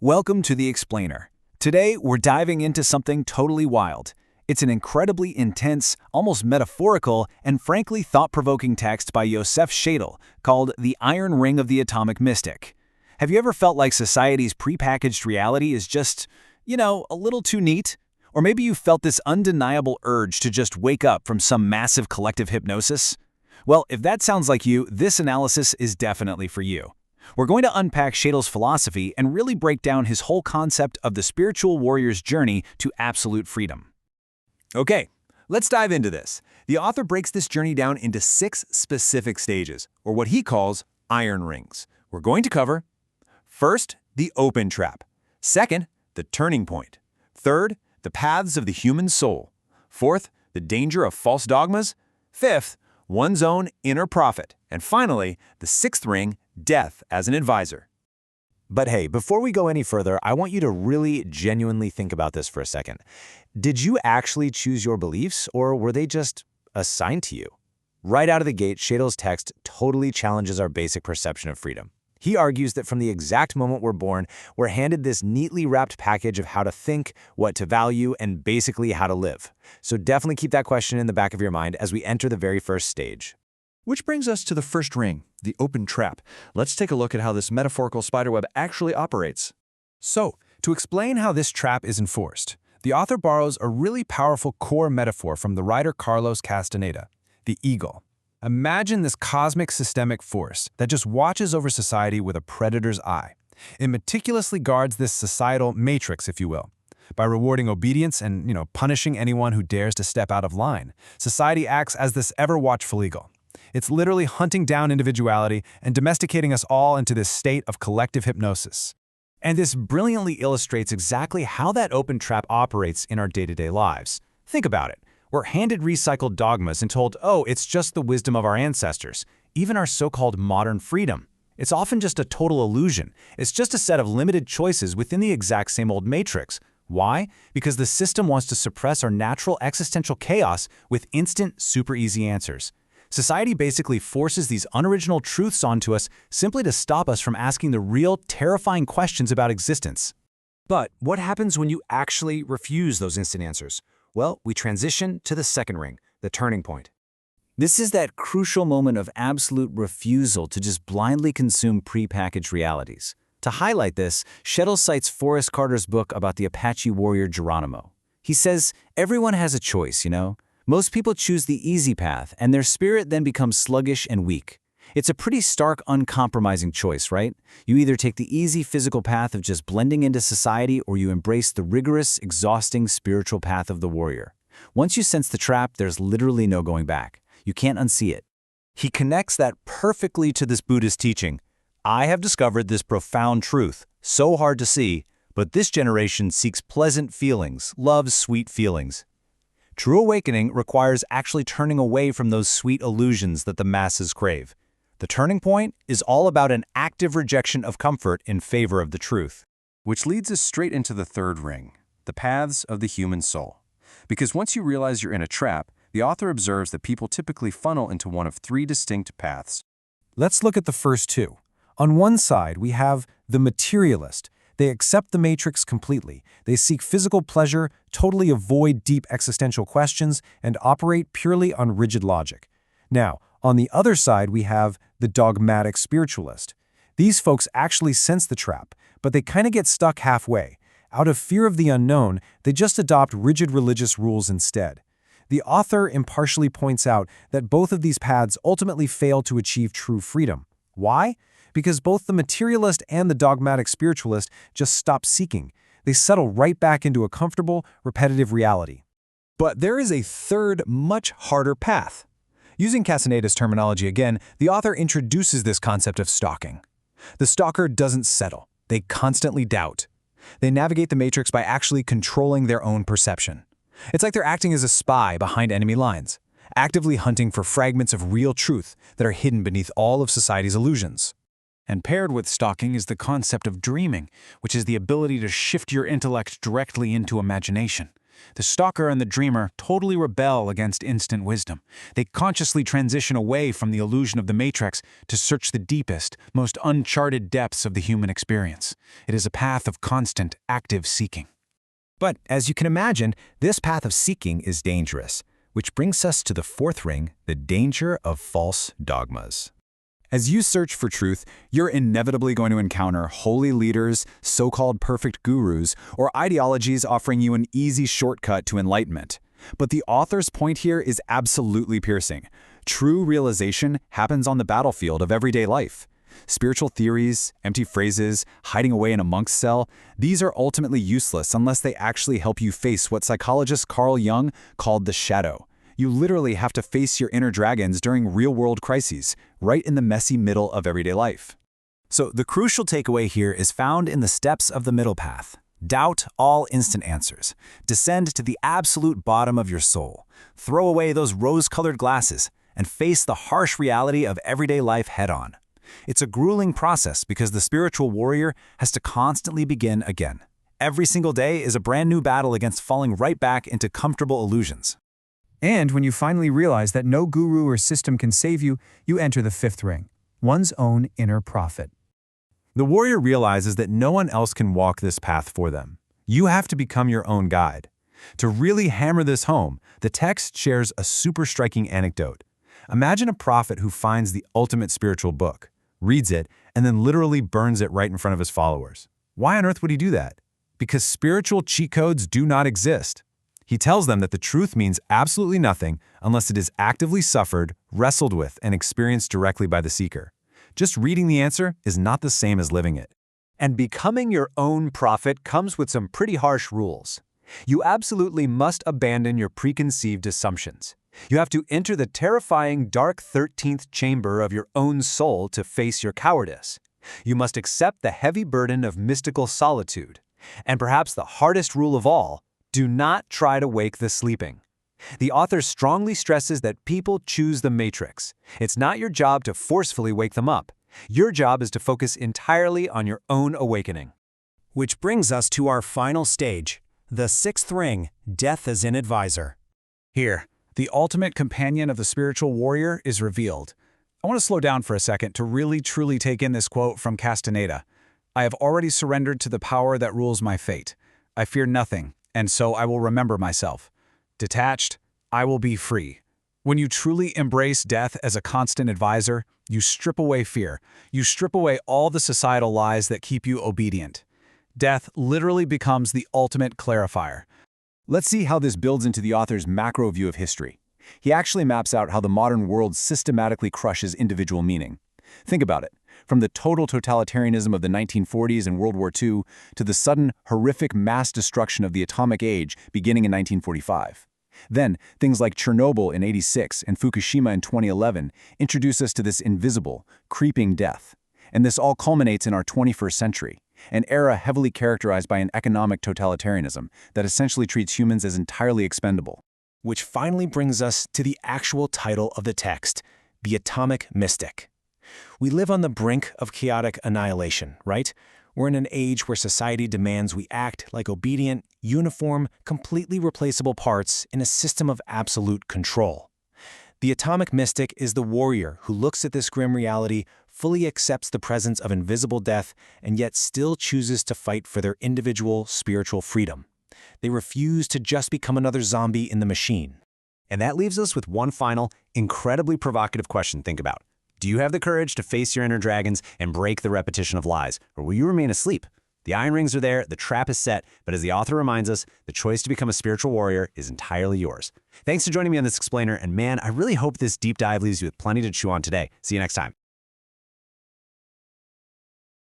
Welcome to The Explainer. Today, we're diving into something totally wild. It's an incredibly intense, almost metaphorical, and frankly thought-provoking text by Yosef Shadle called The Iron Ring of the Atomic Mystic. Have you ever felt like society's prepackaged reality is just, a little too neat? Or maybe you felt this undeniable urge to just wake up from some massive collective hypnosis? Well, if that sounds like you, this analysis is definitely for you. We're going to unpack Shadle's philosophy and really break down his whole concept of the spiritual warrior's journey to absolute freedom. Okay, let's dive into this. The author breaks this journey down into 6 specific stages, or what he calls iron rings. We're going to cover, first, the open trap. Second, the turning point. Third, the paths of the human soul. Fourth, the danger of false dogmas. Fifth, one's own inner prophet. And finally, the 6th ring, death as an advisor. But hey, before we go any further, I want you to really genuinely think about this for a second. Did you actually choose your beliefs, or were they just assigned to you? Right out of the gate, Shadle's text totally challenges our basic perception of freedom. He argues that from the exact moment we're born, we're handed this neatly wrapped package of how to think, what to value, and basically how to live. So definitely keep that question in the back of your mind as we enter the very first stage. Which brings us to the first ring, the open trap. Let's take a look at how this metaphorical spiderweb actually operates. So, to explain how this trap is enforced, the author borrows a really powerful core metaphor from the writer Carlos Castaneda, the eagle. Imagine this cosmic systemic force that just watches over society with a predator's eye. It meticulously guards this societal matrix, if you will. By rewarding obedience and, punishing anyone who dares to step out of line, society acts as this ever-watchful eagle. It's literally hunting down individuality and domesticating us all into this state of collective hypnosis. And this brilliantly illustrates exactly how that open trap operates in our day-to-day lives. Think about it. We're handed recycled dogmas and told, oh, it's just the wisdom of our ancestors. Even our so-called modern freedom. It's often just a total illusion. It's just a set of limited choices within the exact same old matrix. Why? Because the system wants to suppress our natural existential chaos with instant, super easy answers. Society basically forces these unoriginal truths onto us simply to stop us from asking the real, terrifying questions about existence. But what happens when you actually refuse those instant answers? Well, we transition to the second ring, the turning point. This is that crucial moment of absolute refusal to just blindly consume prepackaged realities. To highlight this, Shadle cites Forrest Carter's book about the Apache warrior Geronimo. He says, everyone has a choice, Most people choose the easy path, and their spirit then becomes sluggish and weak. It's a pretty stark, uncompromising choice, right? You either take the easy physical path of just blending into society, or you embrace the rigorous, exhausting spiritual path of the warrior. Once you sense the trap, there's literally no going back. You can't unsee it. He connects that perfectly to this Buddhist teaching. I have discovered this profound truth, so hard to see, but this generation seeks pleasant feelings, loves sweet feelings. True awakening requires actually turning away from those sweet illusions that the masses crave. The turning point is all about an active rejection of comfort in favor of the truth. Which leads us straight into the third ring, the paths of the human soul. Because once you realize you're in a trap, the author observes that people typically funnel into one of 3 distinct paths. Let's look at the first 2. On one side, we have the materialist. They accept the matrix completely. They seek physical pleasure, totally avoid deep existential questions, and operate purely on rigid logic. Now, on the other side, we have the dogmatic spiritualist. These folks actually sense the trap, but they kind of get stuck halfway. Out of fear of the unknown, they just adopt rigid religious rules instead. The author impartially points out that both of these paths ultimately fail to achieve true freedom. Why? Because both the materialist and the dogmatic spiritualist just stop seeking. They settle right back into a comfortable, repetitive reality. But there is a third, much harder path. Using Castaneda's terminology again, the author introduces this concept of stalking. The stalker doesn't settle. They constantly doubt. They navigate the matrix by actually controlling their own perception. It's like they're acting as a spy behind enemy lines, actively hunting for fragments of real truth that are hidden beneath all of society's illusions. And paired with stalking is the concept of dreaming, which is the ability to shift your intellect directly into imagination. The stalker and the dreamer totally rebel against instant wisdom. They consciously transition away from the illusion of the matrix to search the deepest, most uncharted depths of the human experience. It is a path of constant, active seeking. But as you can imagine, this path of seeking is dangerous, which brings us to the fourth ring, the danger of false dogmas. As you search for truth, you're inevitably going to encounter holy leaders, so-called perfect gurus, or ideologies offering you an easy shortcut to enlightenment. But the author's point here is absolutely piercing. True realization happens on the battlefield of everyday life. Spiritual theories, empty phrases, hiding away in a monk's cell, these are ultimately useless unless they actually help you face what psychologist Carl Jung called the shadow. You literally have to face your inner dragons during real-world crises, right in the messy middle of everyday life. So the crucial takeaway here is found in the steps of the middle path. Doubt all instant answers. Descend to the absolute bottom of your soul. Throw away those rose-colored glasses and face the harsh reality of everyday life head-on. It's a grueling process because the spiritual warrior has to constantly begin again. Every single day is a brand new battle against falling right back into comfortable illusions. And when you finally realize that no guru or system can save you, you enter the fifth ring, one's own inner prophet. The warrior realizes that no one else can walk this path for them. You have to become your own guide. To really hammer this home, the text shares a super striking anecdote. Imagine a prophet who finds the ultimate spiritual book, reads it, and then literally burns it right in front of his followers. Why on earth would he do that? Because spiritual cheat codes do not exist. He tells them that the truth means absolutely nothing unless it is actively suffered, wrestled with, and experienced directly by the seeker. Just reading the answer is not the same as living it. And becoming your own prophet comes with some pretty harsh rules. You absolutely must abandon your preconceived assumptions. You have to enter the terrifying dark 13th chamber of your own soul to face your cowardice. You must accept the heavy burden of mystical solitude. And perhaps the hardest rule of all, do not try to wake the sleeping. The author strongly stresses that people choose the matrix. It's not your job to forcefully wake them up. Your job is to focus entirely on your own awakening. Which brings us to our final stage, the sixth ring, death as an advisor. Here, the ultimate companion of the spiritual warrior is revealed. I want to slow down for a second to really truly take in this quote from Castaneda. I have already surrendered to the power that rules my fate. I fear nothing, and so I will remember myself. Detached, I will be free. When you truly embrace death as a constant advisor, you strip away fear. You strip away all the societal lies that keep you obedient. Death literally becomes the ultimate clarifier. Let's see how this builds into the author's macro view of history. He actually maps out how the modern world systematically crushes individual meaning. Think about it. From the total totalitarianism of the 1940s and World War II to the sudden, horrific mass destruction of the atomic age beginning in 1945. Then, things like Chernobyl in '86 and Fukushima in 2011 introduce us to this invisible, creeping death. And this all culminates in our 21st century, an era heavily characterized by an economic totalitarianism that essentially treats humans as entirely expendable. Which finally brings us to the actual title of the text, The Atomic Mystic. We live on the brink of chaotic annihilation, right? We're in an age where society demands we act like obedient, uniform, completely replaceable parts in a system of absolute control. The atomic mystic is the warrior who looks at this grim reality, fully accepts the presence of invisible death, and yet still chooses to fight for their individual spiritual freedom. They refuse to just become another zombie in the machine. And that leaves us with one final, incredibly provocative question to think about. Do you have the courage to face your inner dragons and break the repetition of lies, or will you remain asleep? The iron rings are there, the trap is set, but as the author reminds us, the choice to become a spiritual warrior is entirely yours. Thanks for joining me on this explainer, and man, I really hope this deep dive leaves you with plenty to chew on today. See you next time.